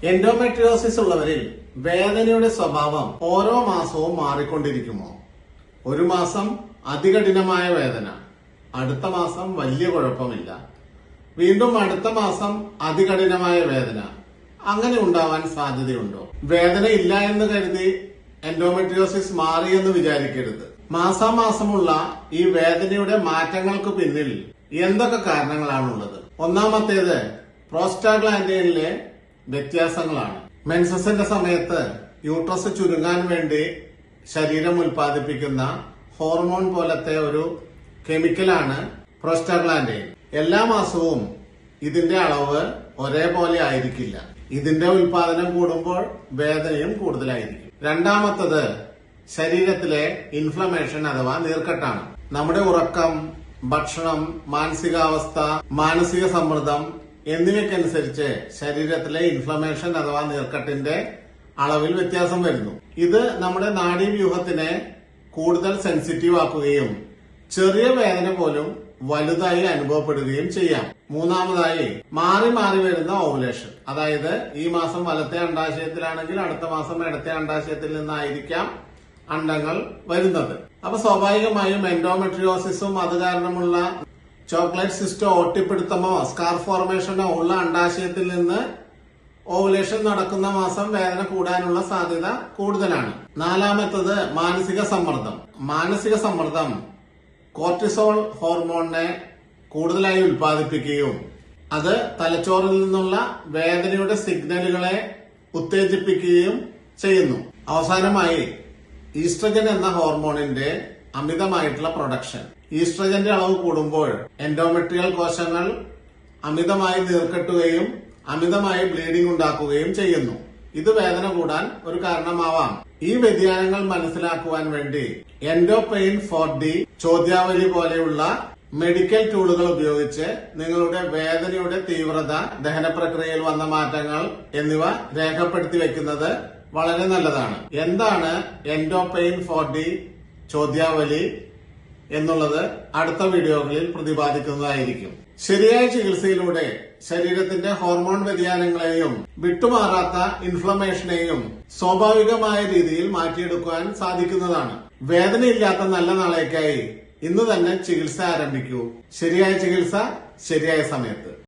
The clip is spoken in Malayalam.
എൻഡോമെട്രിയോസിസ് ഉള്ളവരിൽ വേദനയുടെ സ്വഭാവം ഓരോ മാസവും മാറിക്കൊണ്ടിരിക്കുമോ? ഒരു മാസം അതികഠിനമായ വേദന, അടുത്ത മാസം വലിയ കുഴപ്പമില്ല, വീണ്ടും അടുത്ത മാസം അതികഠിനമായ വേദന, അങ്ങനെ ഉണ്ടാവാൻ സാധ്യതയുണ്ടോ? വേദന ഇല്ല എന്ന് കരുതി എൻഡോമെട്രിയോസിസ് മാറിയെന്ന് വിചാരിക്കരുത്. മാസാമാസമുള്ള ഈ വേദനയുടെ മാറ്റങ്ങൾക്ക് പിന്നിൽ എന്തൊക്കെ കാരണങ്ങളാണുള്ളത്? ഒന്നാമത്തേത് പ്രോസ്റ്റാഗ്ലാൻഡിനിലെ വ്യത്യാസങ്ങളാണ്. മെൻസസിന്റെ സമയത്ത് യൂട്രസ് ചുരുങ്ങാൻ വേണ്ടി ശരീരം ഉൽപ്പാദിപ്പിക്കുന്ന ഹോർമോൺ പോലത്തെ ഒരു കെമിക്കലാണ് പ്രോസ്റ്റാഗ്ലാൻഡിൻ. എല്ലാ മാസവും ഇതിന്റെ അളവ് ഒരേപോലെ ആയിരിക്കില്ല. ഇതിന്റെ ഉൽപാദനം കൂടുമ്പോൾ വേദനയും കൂടുതലായിരിക്കും. രണ്ടാമത്തത് ശരീരത്തിലെ ഇൻഫ്ലമേഷൻ അഥവാ നീർക്കെട്ടാണ്. നമ്മുടെ ഉറക്കം, ഭക്ഷണം, മാനസികാവസ്ഥ, മാനസിക സമ്മർദ്ദം എന്നിവയ്ക്കനുസരിച്ച് ശരീരത്തിലെ ഇൻഫ്ലമേഷൻ അഥവാ നീർക്കെട്ടിന്റെ അളവിൽ വ്യത്യാസം വരുന്നു. ഇത് നമ്മുടെ നാഡീവ്യൂഹത്തിനെ കൂടുതൽ സെൻസിറ്റീവ് ആക്കുകയും ചെറിയ വേദന പോലും വലുതായി അനുഭവപ്പെടുകയും ചെയ്യാം. മൂന്നാമതായി മാറി മാറി വരുന്ന ഓവുലേഷൻ, അതായത് ഈ മാസം വലത്തെ അണ്ഡാശയത്തിലാണെങ്കിൽ അടുത്ത മാസം ഇടത്തെ അണ്ഡാശയത്തിൽ നിന്നായിരിക്കാം അണ്ഡങ്ങൾ വരുന്നത്. അപ്പൊ സ്വാഭാവികമായും എൻഡോമെട്രിയോസിസും അത് കാരണമുള്ള ചോക്ലേറ്റ് സിസ്റ്റോ ഒട്ടിപ്പിടുത്തമോ സ്കാർ ഫോർമേഷനോ ഉള്ള അണ്ഡാശയത്തിൽ നിന്ന് ഓവുലേഷൻ നടക്കുന്ന മാസം വേദന കൂടാനുള്ള സാധ്യത കൂടുതലാണ്. നാലാമത്തത് മാനസിക സമ്മർദ്ദം. മാനസിക സമ്മർദ്ദം കോർട്ടിസോൾ ഹോർമോണിനെ കൂടുതലായി ഉൽപ്പാദിപ്പിക്കുകയും അത് തലച്ചോറിൽ നിന്നുള്ള വേദനയുടെ സിഗ്നലുകളെ ഉത്തേജിപ്പിക്കുകയും ചെയ്യുന്നു. അവസാനമായി ഈസ്ട്രജൻ എന്ന ഹോർമോണിന്റെ അമിതമായിട്ടുള്ള പ്രൊഡക്ഷൻ. ഈസ്ട്രജന്റെ അളവ് കൂടുമ്പോൾ എൻഡോമെട്രിയൽ കോശങ്ങൾ അമിതമായി നീർക്കെട്ടുകയും അമിതമായി ബ്ലീഡിംഗ് ഉണ്ടാക്കുകയും ചെയ്യുന്നു. ഇത് വേദന കൂടാൻ ഒരു കാരണമാവാം. ഈ വ്യതിയാനങ്ങൾ മനസ്സിലാക്കുവാൻ വേണ്ടി എൻഡോപെയിൻ 4D ചോദ്യാവലി പോലെയുള്ള മെഡിക്കൽ ടൂളുകൾ ഉപയോഗിച്ച് നിങ്ങളുടെ വേദനയുടെ തീവ്രത, ദഹന പ്രക്രിയയിൽ വന്ന മാറ്റങ്ങൾ എന്നിവ രേഖപ്പെടുത്തി വെക്കുന്നത് വളരെ നല്ലതാണ്. എന്താണ് എൻഡോപെയിൻ 4D ചോദ്യാവലി എന്നുള്ളത് അടുത്ത വീഡിയോകളിൽ പ്രതിപാദിക്കുന്നതായിരിക്കും. ശരിയായ ചികിത്സയിലൂടെ ശരീരത്തിന്റെ ഹോർമോൺ വ്യതിയാനങ്ങളെയും വിട്ടുമാറാത്ത ഇൻഫ്ലമേഷനെയും സ്വാഭാവികമായ രീതിയിൽ മാറ്റിയെടുക്കുവാൻ സാധിക്കുന്നതാണ്. വേദനയില്ലാത്ത നല്ല നാളേക്കായി ഇന്ന് തന്നെ ചികിത്സ ആരംഭിക്കൂ. ശരിയായ ചികിത്സ ശരിയായ സമയത്ത്.